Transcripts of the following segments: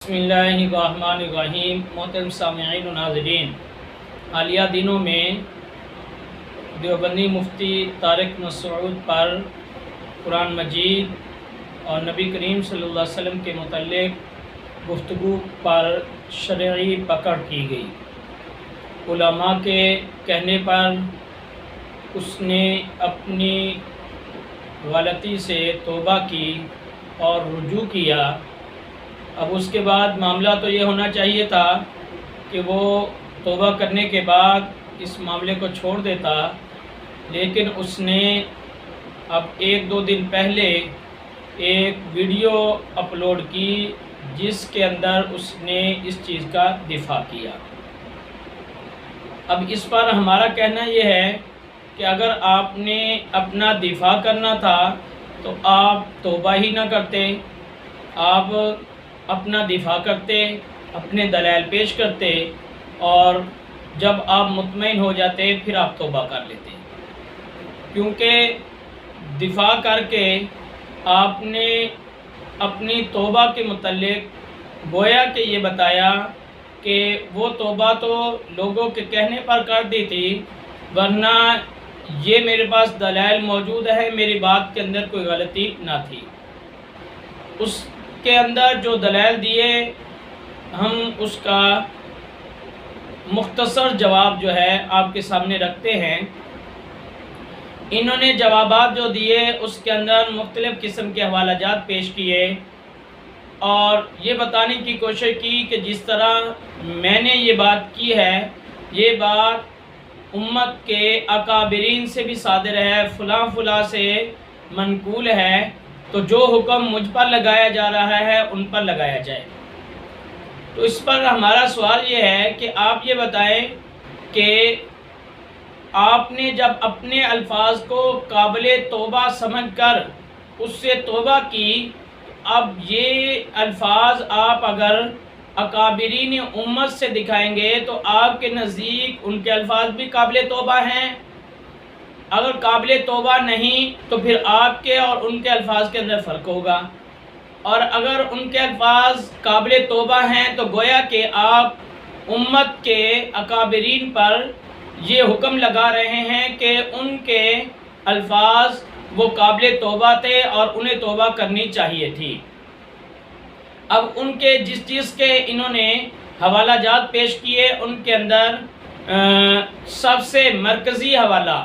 بسم اللہ الرحمن الرحیم۔ محترم سامعین و ناظرین، حالیہ دنوں میں دیوبندی مفتی طارق مسعود پر قرآن مجید اور نبی کریم صلی اللہ علیہ وسلم کے متعلق گفتگو پر شرعی پکڑ کی گئی۔ علماء کے کہنے پر اس نے اپنی غلطی سے توبہ کی اور رجوع کیا۔ اب اس کے بعد معاملہ تو یہ ہونا چاہیے تھا کہ وہ توبہ کرنے کے بعد اس معاملے کو چھوڑ دیتا، لیکن اس نے اب 1-2 دن پہلے ایک ویڈیو اپلوڈ کی جس کے اندر اس نے اس چیز کا دفاع کیا۔ اب اس پر ہمارا کہنا یہ ہے کہ اگر آپ نے اپنا دفاع کرنا تھا تو آپ توبہ ہی نہ کرتے، آپ اپنا دفاع کرتے، اپنے دلائل پیش کرتے، اور جب آپ مطمئن ہو جاتے پھر آپ توبہ کر لیتے، کیونکہ دفاع کر کے آپ نے اپنی توبہ کے متعلق گویا کہ یہ بتایا کہ وہ توبہ تو لوگوں کے کہنے پر کر دی تھی، ورنہ یہ میرے پاس دلائل موجود ہے، میری بات کے اندر کوئی غلطی نہ تھی۔ اس کے اندر جو دلائل دیے ہم اس کا مختصر جواب جو ہے آپ کے سامنے رکھتے ہیں۔ انہوں نے جوابات جو دیے اس کے اندر مختلف قسم کے حوالہ جات پیش کیے اور یہ بتانے کی کوشش کی کہ جس طرح میں نے یہ بات کی ہے، یہ بات امت کے اکابرین سے بھی صادر ہے، فلاں فلاں سے منقول ہے، تو جو حکم مجھ پر لگایا جا رہا ہے ان پر لگایا جائے۔ تو اس پر ہمارا سوال یہ ہے کہ آپ یہ بتائیں کہ آپ نے جب اپنے الفاظ کو قابل توبہ سمجھ کر اس سے توبہ کی، اب یہ الفاظ آپ اگر اکابرین امت سے دکھائیں گے تو آپ کے نزدیک ان کے الفاظ بھی قابل توبہ ہیں؟ اگر قابل توبہ نہیں تو پھر آپ کے اور ان کے الفاظ کے اندر فرق ہوگا، اور اگر ان کے الفاظ قابل توبہ ہیں تو گویا کہ آپ امت کے اکابرین پر یہ حکم لگا رہے ہیں کہ ان کے الفاظ وہ قابل توبہ تھے اور انہیں توبہ کرنی چاہیے تھی۔ اب ان کے جس چیز کے انہوں نے حوالہ جات پیش کیے ان کے اندر سب سے مرکزی حوالہ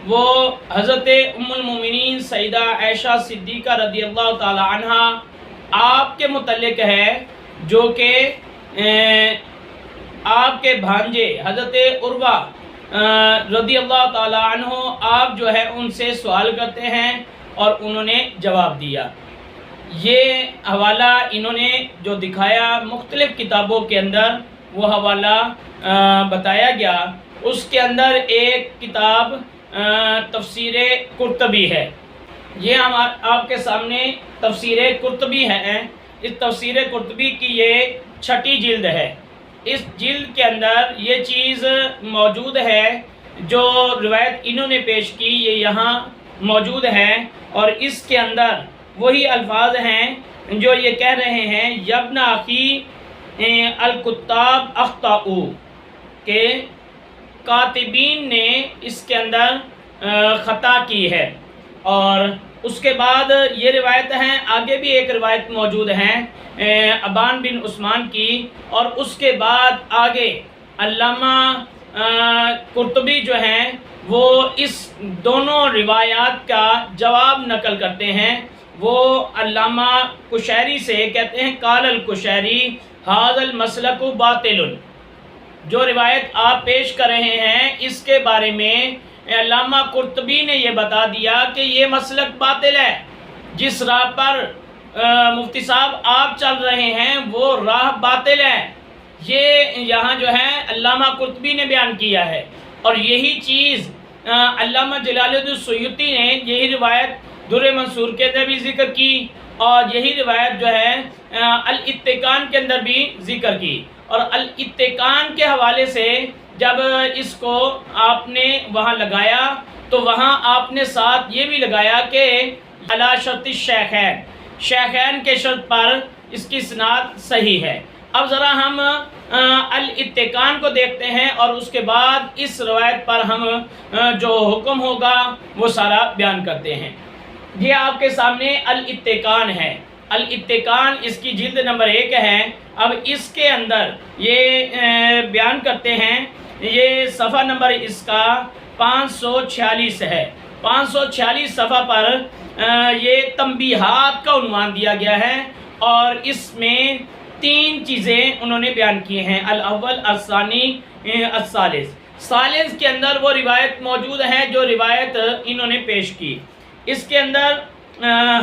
وہ حضرت ام المومنین سیدہ عائشہ صدیقہ رضی اللہ تعالی عنہ آپ کے متعلق ہے، جو کہ آپ کے بھانجے حضرت عروہ رضی اللہ تعالی عنہ آپ جو ہے ان سے سوال کرتے ہیں اور انہوں نے جواب دیا۔ یہ حوالہ انہوں نے جو دکھایا مختلف کتابوں کے اندر وہ حوالہ بتایا گیا۔ اس کے اندر ایک کتاب تفسیر قرطبی ہے، یہ آپ کے سامنے تفسیر قرطبی ہے۔ اس تفسیر قرطبی کی یہ 6ٹھی جلد ہے۔ اس جلد کے اندر یہ چیز موجود ہے، جو روایت انہوں نے پیش کی یہ یہاں موجود ہے، اور اس کے اندر وہی الفاظ ہیں جو یہ کہہ رہے ہیں یبن اخی الکتاب اخطاؤ، کہ کاتبین نے اس کے اندر خطا کی ہے۔ اور اس کے بعد یہ روایت ہیں، آگے بھی ایک روایت موجود ہے ابان بن عثمان کی، اور اس کے بعد آگے علامہ قرطبی جو ہیں وہ اس دونوں روایات کا جواب نقل کرتے ہیں۔ وہ علامہ قشیری سے کہتے ہیں قال القشیری ھذا المسلک باطل، جو روایت آپ پیش کر رہے ہیں اس کے بارے میں علامہ قرطبی نے یہ بتا دیا کہ یہ مسلک باطل ہے، جس راہ پر مفتی صاحب آپ چل رہے ہیں وہ راہ باطل ہے۔ یہ یہاں جو ہے علامہ قرطبی نے بیان کیا ہے، اور یہی چیز علامہ جلال الدین السیوطی نے یہی روایت در منصور کے اندر بھی ذکر کی، اور یہی روایت جو ہے الاتقان کے اندر بھی ذکر کی۔ اور الاتقان کے حوالے سے جب اس کو آپ نے وہاں لگایا تو وہاں آپ نے ساتھ یہ بھی لگایا کہ علی شرط الشیخین، شیخین کے شرط پر اس کی اسناد صحیح ہے۔ اب ذرا ہم الاتقان کو دیکھتے ہیں اور اس کے بعد اس روایت پر ہم جو حکم ہوگا وہ سارا بیان کرتے ہیں۔ یہ آپ کے سامنے الاتقان ہے۔ الاتقان اس کی جلد نمبر 1 ہے۔ اب اس کے اندر یہ بیان کرتے ہیں، یہ صفحہ نمبر اس کا 546 ہے۔ 546 صفحہ پر یہ تنبیہات کا عنوان دیا گیا ہے اور اس میں 3 چیزیں انہوں نے بیان کی ہیں، الاول، الثانی، الثالث۔ ثالث کے اندر وہ روایت موجود ہے جو روایت انہوں نے پیش کی۔ اس کے اندر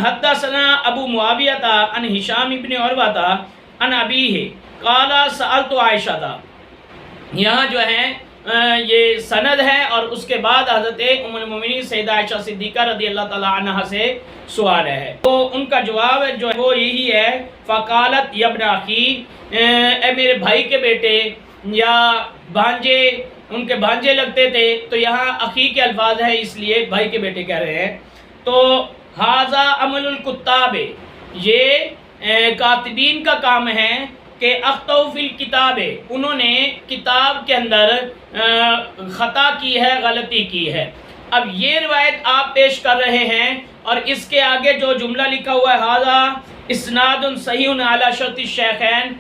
حدثنا ابو معاویہ عن ہشام ابن عروہ عن ابیہ قال سألت عائشہ، یہاں جو ہے یہ سند ہے اور اس کے بعد حضرت ام المومنین سیدہ عائشہ صدیقہ رضی اللہ تعالی عنہ سے سوال ہے، تو ان کا جواب جو ہے وہ یہی ہے، فقالت یا ابن اخی، اے میرے بھائی کے بیٹے یا بھانجے، ان کے بھانجے لگتے تھے تو یہاں اخی کے الفاظ ہیں اس لیے بھائی کے بیٹے کہہ رہے ہیں۔ تو ھذا عمل الکتاب، یہ کاتبین کا کام ہے کہ اخطؤ فی الکتاب، انہوں نے کتاب کے اندر خطا کی ہے، غلطی کی ہے۔ اب یہ روایت آپ پیش کر رہے ہیں اور اس کے آگے جو جملہ لکھا ہوا ہے ھذا اسناد صحیح علی شرط الشیخین،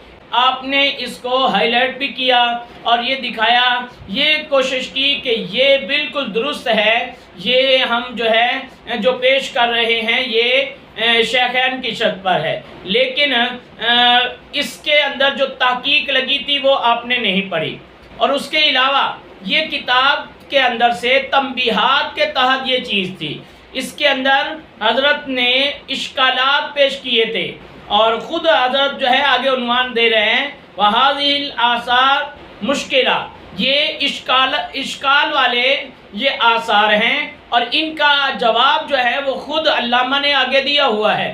آپ نے اس کو ہائی لائٹ بھی کیا اور یہ دکھایا، یہ کوشش کی کہ یہ بالکل درست ہے، یہ ہم جو ہے جو پیش کر رہے ہیں یہ شیخین کی شرط پر ہے، لیکن اس کے اندر جو تحقیق لگی تھی وہ آپ نے نہیں پڑھی۔ اور اس کے علاوہ یہ کتاب کے اندر سے تنبیہات کے تحت یہ چیز تھی، اس کے اندر حضرت نے اشکالات پیش کیے تھے اور خود حضرت جو ہے آگے عنوان دے رہے ہیں وَهَذِهِ الْآثَارُ مُشْكِلَةٌ، یہ اشکال والے یہ آثار ہیں اور ان کا جواب جو ہے وہ خود علامہ نے آگے دیا ہوا ہے۔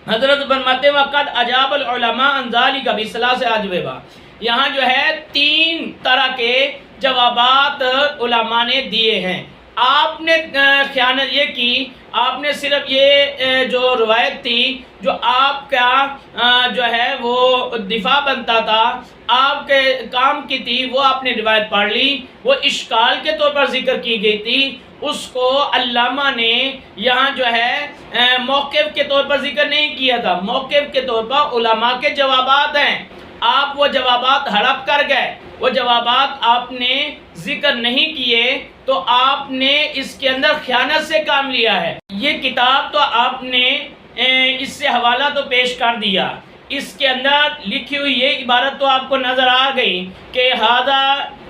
حضرت فرماتے ہیں وَقَدْ أَجَابَ الْعُلَمَاءَ عَنْ ذَلِكَ بِثَلَاثِ أَجْوِبَةٍ، یہاں جو ہے 3 طرح کے جوابات علماء نے دیے ہیں۔ آپ نے خیانت یہ کی، آپ نے صرف یہ جو روایت تھی جو آپ کا جو ہے وہ دفاع بنتا تھا، آپ کے کام کی تھی، وہ آپ نے روایت پڑھ لی، وہ اشکال کے طور پر ذکر کی گئی تھی، اس کو علامہ نے یہاں جو ہے موقف کے طور پر ذکر نہیں کیا تھا، موقف کے طور پر علماء کے جوابات ہیں، آپ وہ جوابات ہڑپ کر گئے، وہ جوابات آپ نے ذکر نہیں کیے تو آپ نے اس کے اندر خیانت سے کام لیا ہے۔ یہ کتاب تو آپ نے اس سے حوالہ تو پیش کر دیا، اس کے اندر لکھی ہوئی یہ عبارت تو آپ کو نظر آ گئی کہ ھذا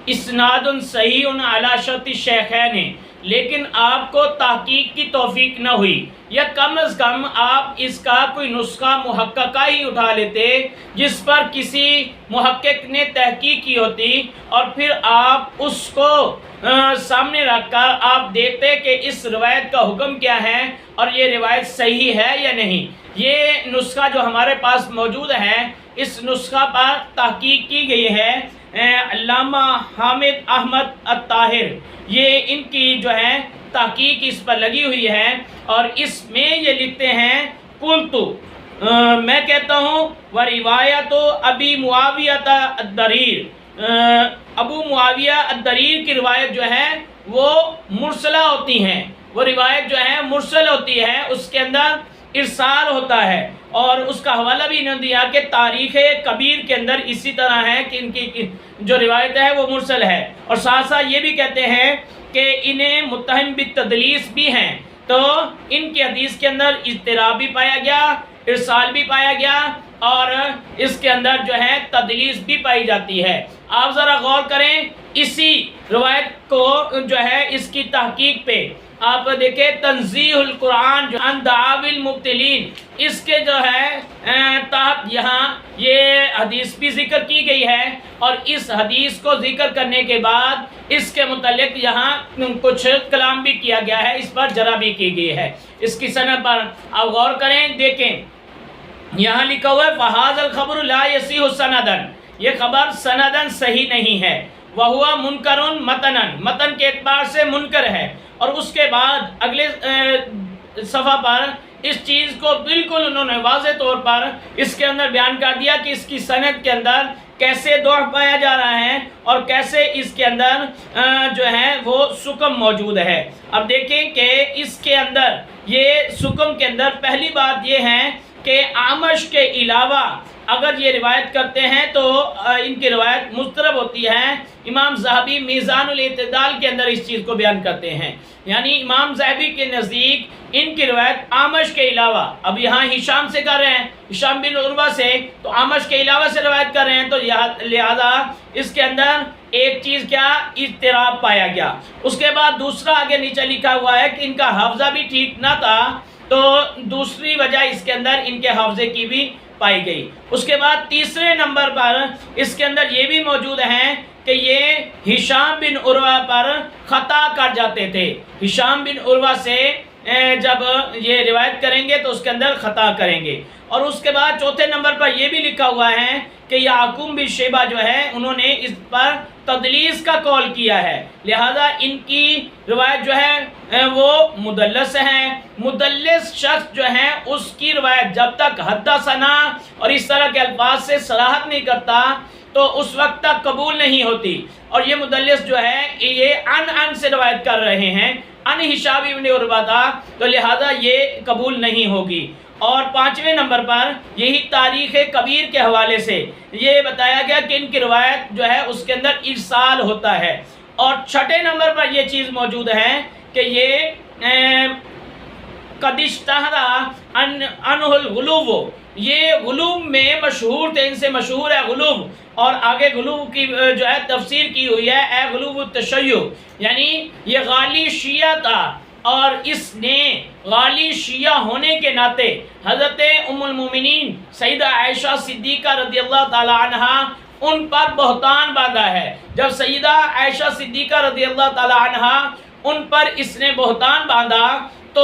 اسناد صحیح علی شرط الشیخین، لیکن آپ کو تحقیق کی توفیق نہ ہوئی، یا کم از کم آپ اس کا کوئی نسخہ محققہ ہی اٹھا لیتے جس پر کسی محقق نے تحقیق کی ہوتی اور پھر آپ اس کو سامنے رکھ کر آپ دیکھتے کہ اس روایت کا حکم کیا ہے اور یہ روایت صحیح ہے یا نہیں۔ یہ نسخہ جو ہمارے پاس موجود ہے، اس نسخہ پر تحقیق کی گئی ہے علامہ حامد احمد الطاہر، یہ ان کی جو ہے تحقیق اس پر لگی ہوئی ہے اور اس میں یہ لکھتے ہیں قلتو، میں کہتا ہوں وروایت ابی معاویہ الدریر، ابو معاویہ الدریر کی روایت جو ہے وہ مرسلہ ہوتی ہیں، وہ روایت جو ہے مرسل ہوتی ہے، اس کے اندر ارسال ہوتا ہے اور اس کا حوالہ بھی انہوں نے دیا کہ تاریخ کبیر کے اندر اسی طرح ہے کہ ان کی جو روایت ہے وہ مرسل ہے، اور ساتھ ساتھ یہ بھی کہتے ہیں کہ انہیں متہم بالتدلیس بھی ہیں، تو ان کی حدیث کے اندر اضطراب بھی پایا گیا، ارسال بھی پایا گیا اور اس کے اندر جو ہے تدلیس بھی پائی جاتی ہے۔ آپ ذرا غور کریں اسی روایت کو جو ہے اس کی تحقیق پہ آپ دیکھیں تنزیہ القرآن جو عن دعاوی المبتلین، اس کے جو ہے تحت یہاں یہ حدیث بھی ذکر کی گئی ہے اور اس حدیث کو ذکر کرنے کے بعد اس کے متعلق یہاں کچھ کلام بھی کیا گیا ہے، اس پر جرح بھی کی گئی ہے، اس کی سند پر آپ غور کریں، دیکھیں یہاں لکھا ہوا ہے فَهَذَا الْخَبْرُ لَا يَصِحُّ سَنَدًا، یہ خبر سندن صحیح نہیں ہے، وَهُوَ مُنْكَرٌ مَتَنًا، متن کے اعتبار سے منکر ہے، اور اس کے بعد اگلے صفحہ پر اس چیز کو بالکل انہوں نے واضح طور پر اس کے اندر بیان کر دیا کہ اس کی سند کے اندر کیسے ضعف پایا جا رہا ہے اور کیسے اس کے اندر جو ہے وہ سکم موجود ہے۔ اب دیکھیں کہ اس کے اندر یہ سکم کے اندر پہلی بات یہ ہے کہ اعمش کے علاوہ اگر یہ روایت کرتے ہیں تو ان کی روایت مضطرب ہوتی ہے۔ امام ذہبی میزان الاعتدال کے اندر اس چیز کو بیان کرتے ہیں، یعنی امام ذہبی کے نزدیک ان کی روایت اعمش کے علاوہ، اب یہاں ہشام سے کر رہے ہیں، ہشام بن عروہ سے، تو اعمش کے علاوہ سے روایت کر رہے ہیں، تو لہذا اس کے اندر ایک چیز کیا اضطراب پایا گیا۔ اس کے بعد دوسرا آگے نیچے لکھا ہوا ہے کہ ان کا حافظہ بھی ٹھیک نہ تھا، تو دوسری وجہ اس کے اندر ان کے حافظے کی بھی پائی گئی۔ اس کے بعد تیسرے نمبر پر اس کے اندر یہ بھی موجود ہیں کہ یہ ہشام بن عروہ پر خطا کر جاتے تھے، ہشام بن عروہ سے جب یہ روایت کریں گے تو اس کے اندر خطا کریں گے۔ اور اس کے بعد چوتھے نمبر پر یہ بھی لکھا ہوا ہے کہ یعقوب بن شیبہ جو ہے انہوں نے اس پر تدلیس کا قول کیا ہے، لہذا ان کی روایت جو ہے وہ مدلس ہے۔ مدلس شخص جو ہے اس کی روایت جب تک حدثنا اور اس طرح کے الفاظ سے صراحت نہیں کرتا تو اس وقت تک قبول نہیں ہوتی، اور یہ مدلس جو ہے یہ ان سے روایت کر رہے ہیں، ان ہشام بن عروہ تھا، تو لہذا یہ قبول نہیں ہوگی۔ اور پانچویں نمبر پر یہی تاریخ کبیر کے حوالے سے یہ بتایا گیا کہ ان کی روایت جو ہے اس کے اندر ارسال ہوتا ہے۔ اور چھٹے نمبر پر یہ چیز موجود ہے کہ یہ قد اشتہر عنہ الغلو، یہ غلو میں مشہور تھے، ان سے مشہور ہے غلو، اور آگے غلو کی جو ہے تفسیر کی ہوئی ہے اے غلو التشیع، یعنی یہ غالی شیعہ تھا، اور اس نے غالی شیعہ ہونے کے ناطے حضرت ام المومنین سیدہ عائشہ صدیقہ رضی اللہ تعالی عنہ ان پر بہتان باندھا ہے۔ جب سیدہ عائشہ صدیقہ رضی اللہ تعالی عنہ ان پر اس نے بہتان باندھا تو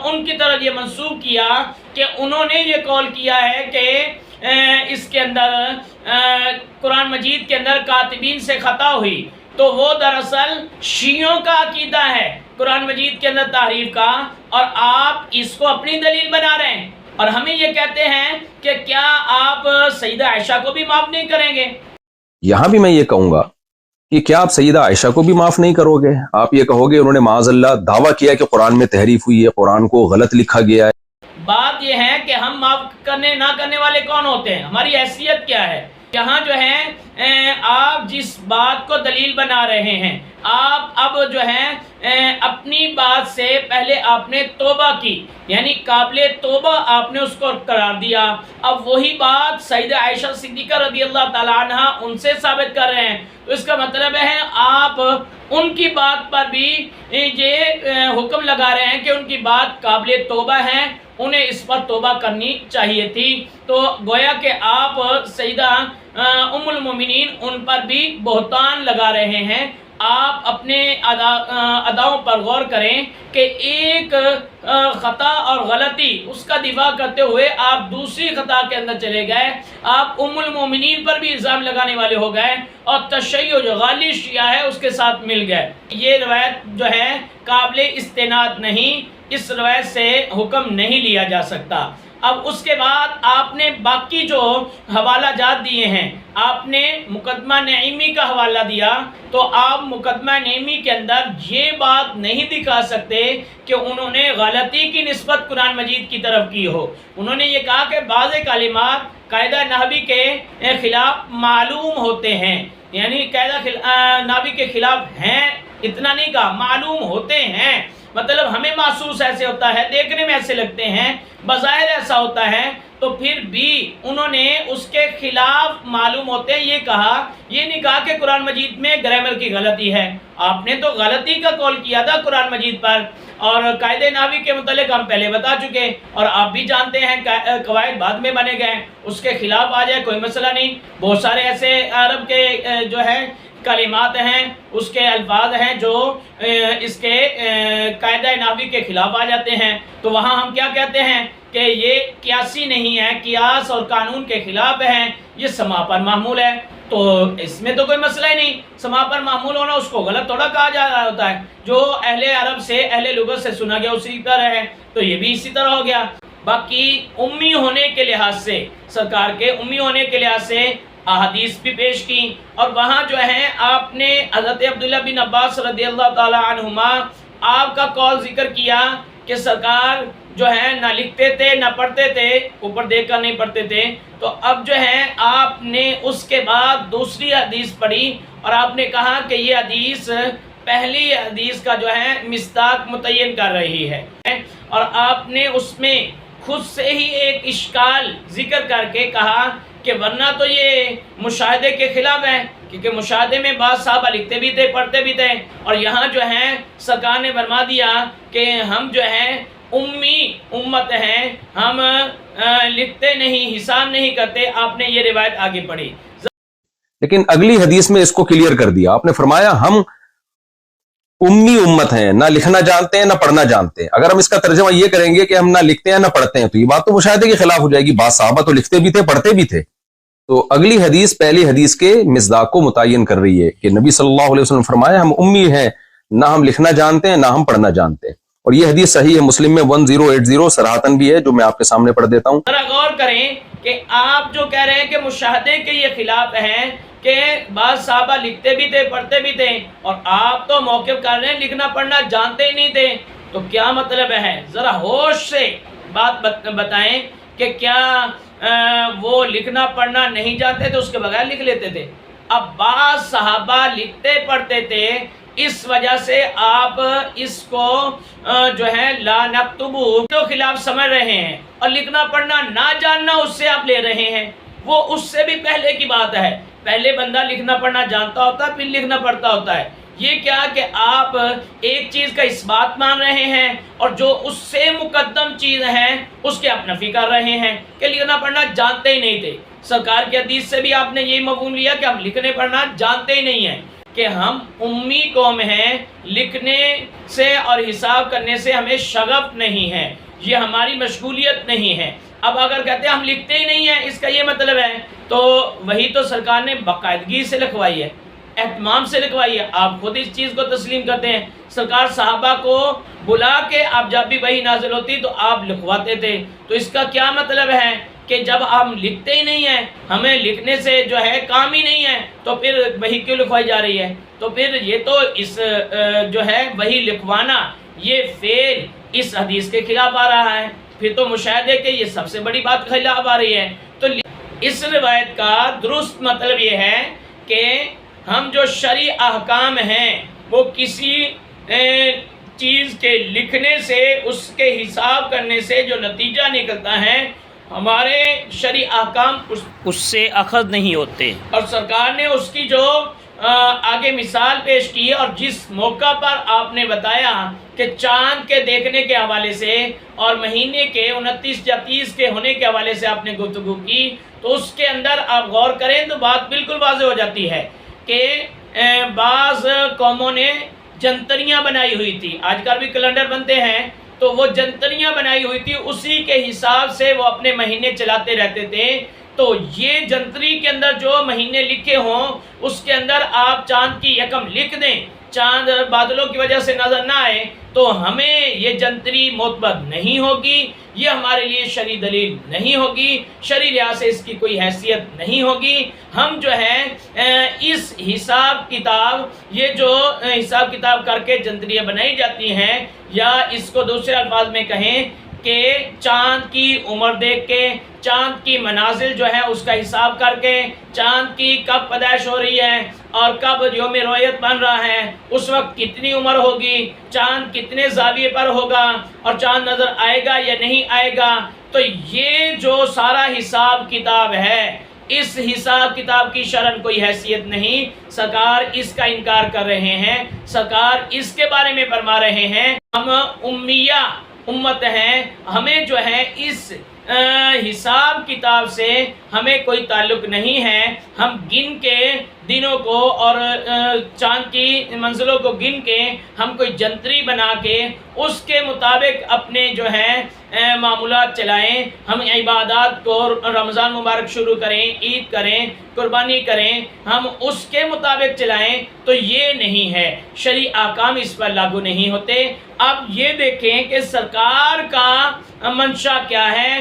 ان کی طرف یہ منسوب کیا کہ انہوں نے یہ قول کیا ہے کہ اس کے اندر قرآن مجید کے اندر کاتبین سے خطا ہوئی، تو وہ دراصل شیعوں کا عقیدہ ہے قرآن مجید کے اندر تحریف کا، اور آپ اس کو اپنی دلیل بنا رہے ہیں، اور ہمیں یہ کہتے ہیں کہ کیا آپ سیدہ عائشہ کو بھی معاف نہیں کریں گے؟ یہاں بھی میں یہ کہوں گا کہ کیا آپ سیدہ عائشہ کو بھی معاف نہیں کرو گے؟ آپ یہ کہو گے انہوں نے معاذ اللہ دعویٰ کیا کہ قرآن میں تحریف ہوئی ہے، قرآن کو غلط لکھا گیا ہے۔ بات یہ ہے کہ ہم معاف کرنے نہ کرنے والے کون ہوتے ہیں، ہماری حیثیت کیا ہے؟ یہاں جو ہے آپ جس بات کو دلیل بنا رہے ہیں، آپ اب جو ہے اپنی بات سے پہلے آپ نے توبہ کی، یعنی قابل توبہ آپ نے اس کو قرار دیا، اب وہی بات سیدہ عائشہ صدیقہ رضی اللہ تعالی عنہ ان سے ثابت کر رہے ہیں، تو اس کا مطلب ہے آپ ان کی بات پر بھی یہ حکم لگا رہے ہیں کہ ان کی بات قابل توبہ ہے، انہیں اس پر توبہ کرنی چاہیے تھی، تو گویا کہ آپ سیدہ ام المومنین ان پر بھی بہتان لگا رہے ہیں۔ آپ اپنے اداؤں پر غور کریں کہ ایک خطا اور غلطی اس کا دفاع کرتے ہوئے آپ دوسری خطا کے اندر چلے گئے، آپ ام المومنین پر بھی الزام لگانے والے ہو گئے، اور تشیع جو غالی شیعہ ہے اس کے ساتھ مل گئے۔ یہ روایت جو ہے قابل استناد نہیں، اس روایت سے حکم نہیں لیا جا سکتا۔ اب اس کے بعد آپ نے باقی جو حوالہ جات دیے ہیں، آپ نے مقدمہ نعیمی کا حوالہ دیا، تو آپ مقدمہ نعیمی کے اندر یہ بات نہیں دکھا سکتے کہ انہوں نے غلطی کی نسبت قرآن مجید کی طرف کی ہو۔ انہوں نے یہ کہا کہ بعض کلمات قاعدہ نحوی کے خلاف معلوم ہوتے ہیں، یعنی قاعدہ نحوی کے خلاف ہیں، اتنا نہیں کہا، معلوم ہوتے ہیں، مطلب ہمیں محسوس ایسے ہوتا ہے، دیکھنے میں ایسے لگتے ہیں، بظاہر ایسا ہوتا ہے، تو پھر بھی انہوں نے اس کے خلاف معلوم ہوتے ہیں یہ کہا، یہ نہیں کہا کہ قرآن مجید میں گرامر کی غلطی ہے۔ آپ نے تو غلطی کا قول کیا تھا قرآن مجید پر، اور قاعدہ نحوی کے متعلق ہم پہلے بتا چکے، اور آپ بھی جانتے ہیں قواعد بعد میں بنے گئے، اس کے خلاف آ جائے کوئی مسئلہ نہیں۔ بہت سارے ایسے عرب کے جو ہے کلمات ہیں، اس کے الفاظ ہیں جو اس کے قاعدہ نحوی کے خلاف آ جاتے ہیں، تو وہاں ہم کیا کہتے ہیں کہ یہ قیاسی نہیں ہے، قیاس اور قانون کے خلاف ہے، یہ سما پر معمول ہے۔ تو اس میں تو کوئی مسئلہ ہی نہیں، سما پر معمول ہونا اس کو غلط تھوڑا کہا جا رہا ہوتا ہے، جو اہل عرب سے اہل لغت سے سنا گیا اسی طرح ہے، تو یہ بھی اسی طرح ہو گیا۔ باقی امی ہونے کے لحاظ سے، سرکار کے امی ہونے کے لحاظ سے احادیث بھی پیش کی، اور وہاں جو ہے آپ نے حضرت عبداللہ بن عباس رضی اللہ تعالی عنہما آپ کا قول ذکر کیا کہ سرکار جو ہے نہ لکھتے تھے نہ پڑھتے تھے، اوپر دیکھ کر نہیں پڑھتے تھے، تو اب جو ہے آپ نے اس کے بعد دوسری حدیث پڑھی اور آپ نے کہا کہ یہ حدیث پہلی حدیث کا جو ہے مصداق متعین کر رہی ہے، اور آپ نے اس میں خود سے ہی ایک اشکال ذکر کر کے کہا کہ ورنہ تو یہ مشاہدے کے خلاف ہے، کیونکہ مشاہدے میں بعض صحابہ لکھتے بھی تھے پڑھتے بھی تھے، اور یہاں جو ہے سرکار نے فرما دیا کہ ہم جو ہے امی امت ہیں، ہم لکھتے نہیں، حساب نہیں کرتے۔ آپ نے یہ روایت آگے پڑھی، لیکن اگلی حدیث میں اس کو کلیئر کر دیا، آپ نے فرمایا ہم امی امت ہیں، نہ لکھنا جانتے ہیں نہ پڑھنا جانتے ہیں۔ اگر ہم اس کا ترجمہ یہ کریں گے کہ ہم نہ لکھتے ہیں نہ پڑھتے ہیں تو یہ بات تو مشاہدے کے خلاف ہو جائے گی، بعض صحابہ تو لکھتے بھی تھے پڑھتے بھی تھے۔ تو اگلی حدیث پہلی حدیث کے مصداق کو متعین کر رہی ہے کہ نبی صلی اللہ علیہ وسلم فرمایا ہم امی ہیں، نہ ہم لکھنا جانتے ہیں نہ ہم پڑھنا جانتے ہیں، اور یہ حدیث صحیح ہے، مسلم میں 1080 صراحتاً بھی ہے، جو میں آپ کے سامنے پڑھ دیتا ہوں۔ ذرا غور کریں کہ آپ جو کہہ رہے ہیں کہ مشاہدے کے یہ خلاف ہیں کہ بعض صحابہ لکھتے بھی تھے پڑھتے بھی تھے، اور آپ تو موقف کر رہے ہیں لکھنا پڑھنا جانتے ہی نہیں تھے، تو کیا مطلب ہے؟ ذرا ہوش سے بات بتائیں کہ کیا وہ لکھنا پڑھنا نہیں جانتے تھے، اس کے بغیر لکھ لیتے تھے؟ اب بعض صحابہ لکھتے پڑھتے تھے، اس وجہ سے آپ اس کو جو ہے لا نکتبو کے خلاف سمجھ رہے ہیں، اور لکھنا پڑھنا نہ جاننا اس سے آپ لے رہے ہیں، وہ اس سے بھی پہلے کی بات ہے۔ پہلے بندہ لکھنا پڑھنا جانتا ہوتا ہے، پھر لکھنا پڑھتا ہوتا ہے۔ یہ کیا کہ آپ ایک چیز کا اس بات مان رہے ہیں اور جو اس سے مقدم چیز ہے اس کے آپ نفی کر رہے ہیں کہ لکھنا پڑھنا جانتے ہی نہیں تھے۔ سرکار کی حدیث سے بھی آپ نے یہی مفہوم لیا کہ ہم لکھنے پڑھنا جانتے ہی نہیں ہیں، کہ ہم امی قوم ہیں، لکھنے سے اور حساب کرنے سے ہمیں شغف نہیں ہے، یہ ہماری مشغولیت نہیں ہے۔ اب اگر کہتے ہیں ہم لکھتے ہی نہیں ہیں، اس کا یہ مطلب ہے، تو وہی تو سرکار نے باقاعدگی سے لکھوائی ہے، اہتمام سے لکھوائی ہے، آپ خود اس چیز کو تسلیم کرتے ہیں۔ سرکار صحابہ کو بلا کے آپ جب بھی وحی نازل ہوتی تو آپ لکھواتے تھے، تو اس کا کیا مطلب ہے کہ جب ہم لکھتے ہی نہیں ہیں، ہمیں لکھنے سے جو ہے کام ہی نہیں ہے، تو پھر وحی کیوں لکھوائی جا رہی ہے؟ تو پھر یہ تو اس جو ہے وحی لکھوانا، یہ فعل اس حدیث کے خلاف آ رہا ہے، پھر تو مشاہدے کے یہ سب سے بڑی بات خلاف آ رہی ہے۔ تو اس روایت کا درست مطلب یہ ہے کہ ہم جو شرعی احکام ہیں وہ کسی چیز کے لکھنے سے، اس کے حساب کرنے سے جو نتیجہ نکلتا ہے، ہمارے شرعی احکام اس سے اخذ نہیں ہوتے۔ اور سرکار نے اس کی جو آگے مثال پیش کی، اور جس موقع پر آپ نے بتایا کہ چاند کے دیکھنے کے حوالے سے اور مہینے کے 29 یا 30 کے ہونے کے حوالے سے آپ نے گفتگو کی، تو اس کے اندر آپ غور کریں تو بات بالکل واضح ہو جاتی ہے کہ بعض قوموں نے جنتریاں بنائی ہوئی تھی، آج کل بھی کیلنڈر بنتے ہیں، تو وہ جنتریاں بنائی ہوئی تھی، اسی کے حساب سے وہ اپنے مہینے چلاتے رہتے تھے۔ تو یہ جنتری کے اندر جو مہینے لکھے ہوں اس کے اندر آپ چاند کی یکم لکھ دیں، چاند بادلوں کی وجہ سے نظر نہ آئے، تو ہمیں یہ جنتری معتبر نہیں ہوگی، یہ ہمارے لیے شرعی دلیل نہیں ہوگی، شرعی لحاظ سے اس کی کوئی حیثیت نہیں ہوگی۔ ہم جو ہے اس حساب کتاب، یہ جو حساب کتاب کر کے جنتریاں بنائی جاتی ہیں، یا اس کو دوسرے الفاظ میں کہیں کہ چاند کی عمر دیکھ کے، چاند کی منازل جو ہے اس کا حساب کر کے، چاند کی کب پیدائش ہو رہی ہے اور کب یوم رویت بن رہا ہے، اس وقت کتنی عمر ہوگی، چاند کتنے زاویے پر ہوگا، اور چاند نظر آئے گا یا نہیں آئے گا، تو یہ جو سارا حساب کتاب ہے، اس حساب کتاب کی شرعاً کوئی حیثیت نہیں۔ سرکار اس کا انکار کر رہے ہیں، سرکار اس کے بارے میں فرما رہے ہیں ہم امیہ امت ہیں، ہمیں جو ہے اس حساب کتاب سے ہمیں کوئی تعلق نہیں ہے، ہم گن کے دنوں کو اور چاند کی منزلوں کو گن کے ہم کوئی جنتری بنا کے اس کے مطابق اپنے جو ہے معمولات چلائیں، ہم عبادات کو رمضان مبارک شروع کریں، عید کریں، قربانی کریں، ہم اس کے مطابق چلائیں، تو یہ نہیں ہے، شرعی احکام اس پر لاگو نہیں ہوتے۔ اب یہ دیکھیں کہ سرکار کا منشا کیا ہے،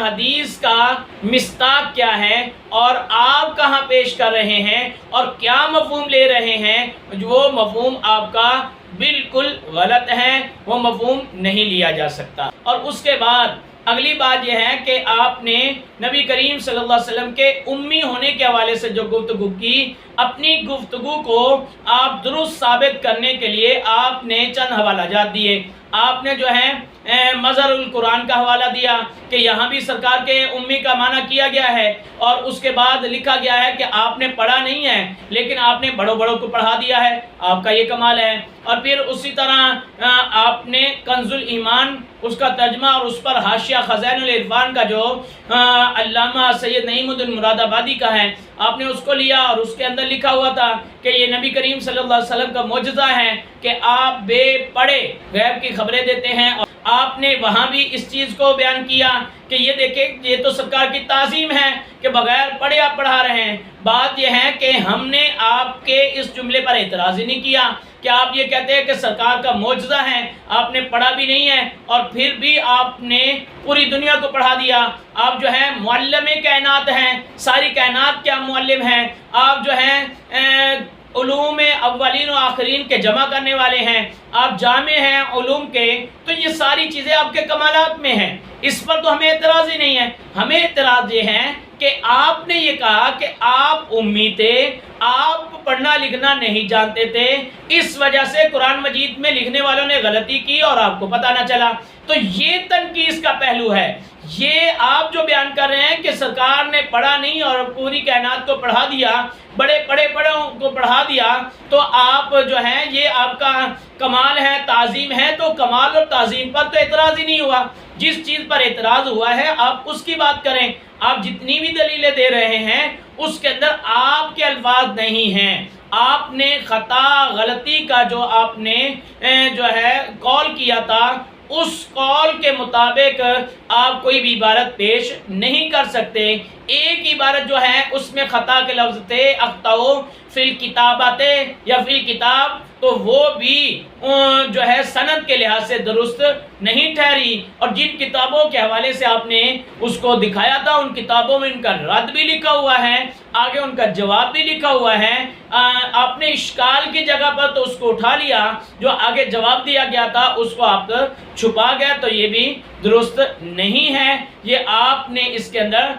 حدیث کا مصداق کیا ہے، اور آپ کہاں پیش کر رہے ہیں اور کیا مفہوم لے رہے ہیں، وہ مفہوم آپ کا بالکل غلط ہے، وہ مفہوم نہیں لیا جا سکتا۔ اور اس کے بعد اگلی بات یہ ہے کہ آپ نے نبی کریم صلی اللہ علیہ وسلم کے امی ہونے کے حوالے سے جو گفتگو کی، اپنی گفتگو کو آپ درست ثابت کرنے کے لیے آپ نے چند حوالہ جات دیے۔ آپ نے جو ہے مظہر القرآن کا حوالہ دیا کہ یہاں بھی سرکار کے امی کا معنی کیا گیا ہے، اور اس کے بعد لکھا گیا ہے کہ آپ نے پڑھا نہیں ہے لیکن آپ نے بڑوں بڑوں کو پڑھا دیا ہے، آپ کا یہ کمال ہے۔ اور پھر اسی طرح آپ نے کنز الایمان اس کا ترجمہ اور اس پر حاشیہ خزائن العرفان کا جو علامہ سید نعیم الدین مراد آبادی کا ہے، آپ نے اس کو لیا، اور اس کے اندر لکھا ہوا تھا کہ یہ نبی کریم صلی اللہ علیہ وسلم کا معجزہ ہے کہ آپ بے پڑھے غیب کی خبریں دیتے ہیں۔ اور آپ نے وہاں بھی اس چیز کو بیان کیا کہ یہ دیکھیں یہ تو سرکار کی تعظیم ہے کہ بغیر پڑھے آپ پڑھا رہے ہیں۔ بات یہ ہے کہ ہم نے آپ کے اس جملے پر اعتراض ہی نہیں کیا کہ آپ یہ کہتے ہیں کہ سرکار کا معجزہ ہے، آپ نے پڑھا بھی نہیں ہے اور پھر بھی آپ نے پوری دنیا کو پڑھا دیا۔ آپ جو ہیں معلم کائنات ہیں، ساری کائنات کے معلم ہیں، آپ جو ہیں علوم اولین و آخرین کے جمع کرنے والے ہیں، آپ جامع ہیں علوم کے، تو یہ ساری چیزیں آپ کے کمالات میں ہیں، اس پر تو ہمیں اعتراض ہی نہیں ہے۔ ہمیں اعتراض یہ ہے کہ آپ نے یہ کہا کہ آپ امی تھے، آپ پڑھنا لکھنا نہیں جانتے تھے، اس وجہ سے قرآن مجید میں لکھنے والوں نے غلطی کی اور آپ کو پتہ نہ چلا۔ تو یہ تنقید کا پہلو ہے۔ یہ آپ جو بیان کر رہے ہیں کہ سرکار نے پڑھا نہیں اور پوری کائنات کو پڑھا دیا، بڑے بڑوں کو پڑھا دیا، تو آپ جو ہیں یہ آپ کا کمال ہے، تعظیم ہے، تو کمال اور تعظیم پر تو اعتراض ہی نہیں ہوا۔ جس چیز پر اعتراض ہوا ہے آپ اس کی بات کریں۔ آپ جتنی بھی دلیلیں دے رہے ہیں اس کے اندر آپ کے الفاظ نہیں ہیں، آپ نے خطا غلطی کا جو آپ نے جو ہے قول کیا تھا، اس قول کے مطابق آپ کوئی بھی عبارت پیش نہیں کر سکتے۔ ایک عبارت جو ہے اس میں خطا کے لفظ تھے، اخطاؤ فی الکتابات یا فی الکتاب، تو وہ بھی جو ہے سند کے لحاظ سے درست نہیں ٹھہری، اور جن کتابوں کے حوالے سے آپ نے اس کو دکھایا تھا ان کتابوں میں ان کا رد بھی لکھا ہوا ہے، آگے ان کا جواب بھی لکھا ہوا ہے۔ آپ نے اشکال کی جگہ پر تو اس کو اٹھا لیا، جو آگے جواب دیا گیا تھا اس کو آپ چھپا گیا، تو یہ بھی درست نہیں ہے، یہ آپ نے اس کے اندر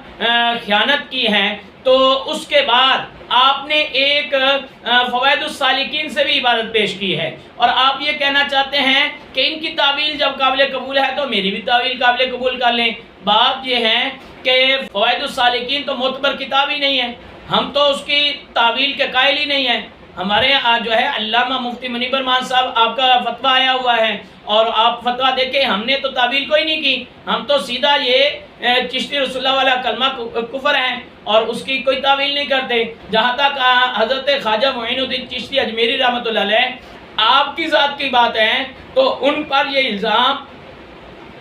خیانت کی ہے۔ تو اس کے بعد آپ نے ایک فوائد السالکین سے بھی عبارت پیش کی ہے، اور آپ یہ کہنا چاہتے ہیں کہ ان کی تعویل جب قابل قبول ہے تو میری بھی تعویل قابل قبول کر لیں۔ بات یہ ہے کہ فوائد السالکین تو معتبر کتاب ہی نہیں ہے، ہم تو اس کی تعویل کے قائل ہی نہیں ہیں۔ ہمارے یہاں جو ہے علامہ مفتی منیب الرحمان صاحب آپ کا فتویٰ آیا ہوا ہے، اور آپ فتویٰ دیکھیں، ہم نے تو تعویل کوئی نہیں کی، ہم تو سیدھا یہ چشتی رسول اللہ والا کلمہ کفر ہے اور اس کی کوئی تعویل نہیں کرتے۔ جہاں تک حضرت خواجہ معین الدین چشتی اجمیری رحمۃ اللہ علیہ آپ کی ذات کی بات ہے، تو ان پر یہ الزام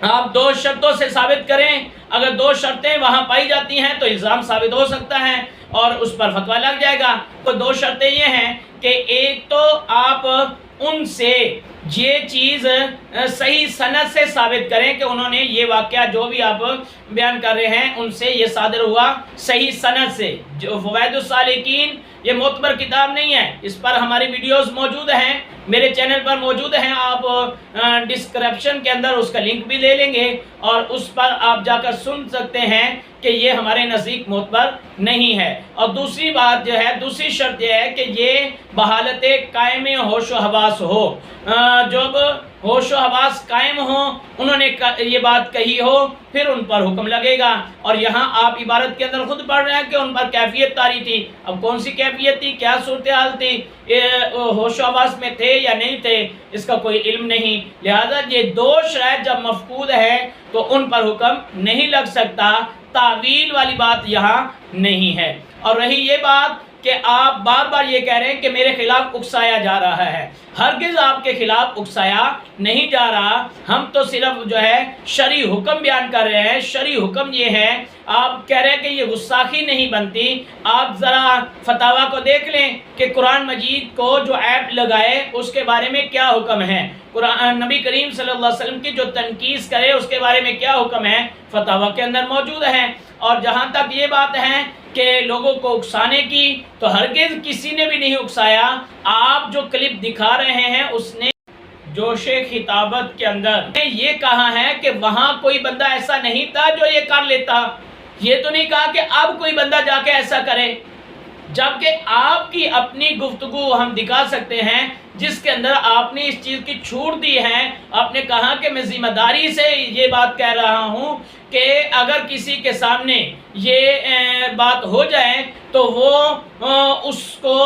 آپ دو شرطوں سے ثابت کریں، اگر دو شرطیں وہاں پائی جاتی ہیں تو الزام ثابت ہو سکتا ہے اور اس پر فتویٰ لگ جائے گا۔ تو دو شرطیں یہ ہیں کہ ایک تو آپ ان سے یہ چیز صحیح سند سے ثابت کریں کہ انہوں نے یہ واقعہ جو بھی آپ بیان کر رہے ہیں ان سے یہ صادر ہوا صحیح سند سے۔ جو فوائد السالکین یہ معتبر کتاب نہیں ہے، اس پر ہماری ویڈیوز موجود ہیں، میرے چینل پر موجود ہیں، آپ ڈسکرپشن کے اندر اس کا لنک بھی لے لیں گے اور اس پر آپ جا کر سن سکتے ہیں کہ یہ ہمارے نزدیک معتبر نہیں ہے۔ اور دوسری بات جو ہے، دوسری شرط یہ ہے کہ یہ بحالت قائم ہوش و حواس ہو، جب ہوش و حواس قائم ہوں، انہوں نے یہ بات کہی ہو، پھر ان پر حکم لگے گا۔ اور یہاں آپ عبارت کے اندر خود پڑھ رہے ہیں کہ ان پر کیفیت طاری تھی، اب کون سی کیفیت تھی، کیا صورتحال تھی، ہوش و حواس میں تھے یا نہیں تھے، اس کا کوئی علم نہیں۔ لہذا یہ دو شرائط جب مفقود ہے تو ان پر حکم نہیں لگ سکتا، تعویل والی بات یہاں نہیں ہے۔ اور رہی یہ بات کہ آپ بار بار یہ کہہ رہے ہیں کہ میرے خلاف اکسایا جا رہا ہے. ہرگز آپ کے خلاف اکسایا نہیں جا رہا. ہم تو صرف جو ہے شرعی حکم بیان کر رہے ہیں. شرعی حکم یہ ہے، آپ کہہ رہے ہیں کہ یہ گستاخی نہیں بنتی. آپ ذرا فتاویٰ کو دیکھ لیں کہ قرآن مجید کو جو ایپ لگائے اس کے بارے میں کیا حکم ہے، نبی کریم صلی اللہ علیہ وسلم کی جو تنقید کرے اس کے بارے میں کیا حکم ہے، فتاویٰ کے اندر موجود ہے. اور جہاں تک یہ بات ہے کہ لوگوں کو اکسانے کی، تو ہرگز کسی نے بھی نہیں اکسایا. آپ جو کلپ دکھا رہے ہیں اس نے جوش خطابت کے اندر یہ کہا ہے کہ وہاں کوئی بندہ ایسا نہیں تھا جو یہ کر لیتا. یہ تو نہیں کہا کہ اب کوئی بندہ جا کے ایسا کرے، جبکہ آپ کی اپنی گفتگو ہم دکھا سکتے ہیں جس کے اندر آپ نے اس چیز کی چھوٹ دی ہے. آپ نے کہا کہ میں ذمہ داری سے یہ بات کہہ رہا ہوں کہ اگر کسی کے سامنے یہ بات ہو جائے تو وہ اس کو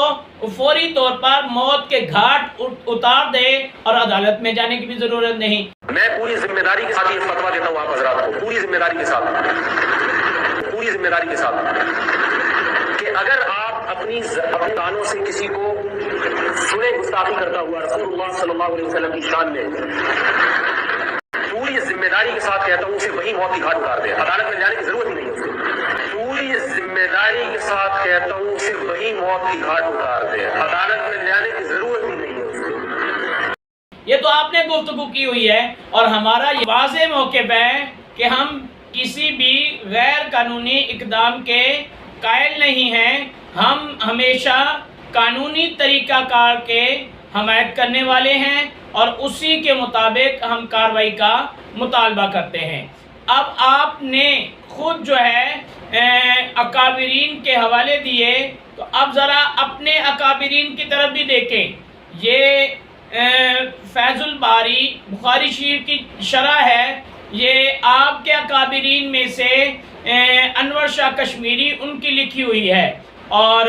فوری طور پر موت کے گھاٹ اتار دے اور عدالت میں جانے کی بھی ضرورت نہیں. میں پوری ذمہ داری کے ساتھ یہ فتویٰ دیتا ہوں آپ حضرات کو، پوری ذمہ داری کے ساتھ کہ اگر آپ اپنے کانوں سے کسی کو سنے گستاخی کرتا ہوا رسول اللہ صلی اللہ علیہ وسلم کی شان میں، پوری ذمہ داری کے ساتھ کہتا ہوں اسے وہی موت کی گھاٹ اتار دے، عدالت میں جانے کی ضرورت ہی نہیں ہے. پوری ذمہ داری کے ساتھ کہتا ہوں اسے وہی موت کی گھاٹ اتار دے، عدالت میں جانے کی ضرورت ہی نہیں ہے. یہ تو آپ نے گفتگو کی ہوئی ہے، اور ہمارا یہ واضح موقف ہے کہ ہم کسی بھی غیر قانونی اقدام کے قائل نہیں ہیں. ہم ہمیشہ قانونی طریقہ کار کے حمایت کرنے والے ہیں اور اسی کے مطابق ہم کارروائی کا مطالبہ کرتے ہیں. اب آپ نے خود جو ہے اکابرین کے حوالے دیے، تو اب ذرا اپنے اکابرین کی طرف بھی دیکھیں. یہ فیض الباری بخاری شریف کی شرح ہے، یہ آپ کے اکابرین میں سے انور شاہ کشمیری ان کی لکھی ہوئی ہے. اور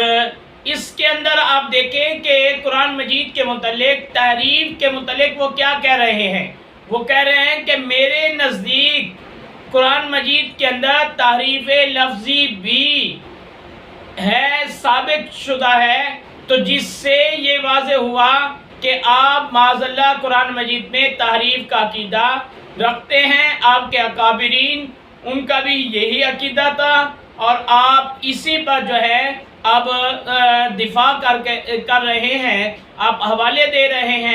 اس کے اندر آپ دیکھیں کہ قرآن مجید کے متعلق، تحریف کے متعلق وہ کیا کہہ رہے ہیں. وہ کہہ رہے ہیں کہ میرے نزدیک قرآن مجید کے اندر تحریف لفظی بھی ہے، ثابت شدہ ہے. تو جس سے یہ واضح ہوا کہ آپ معاذ اللہ قرآن مجید میں تحریف کا عقیدہ رکھتے ہیں. آپ کے اکابرین ان کا بھی یہی عقیدہ تھا، اور آپ اسی پر جو ہے اب دفاع کر رہے ہیں، آپ حوالے دے رہے ہیں.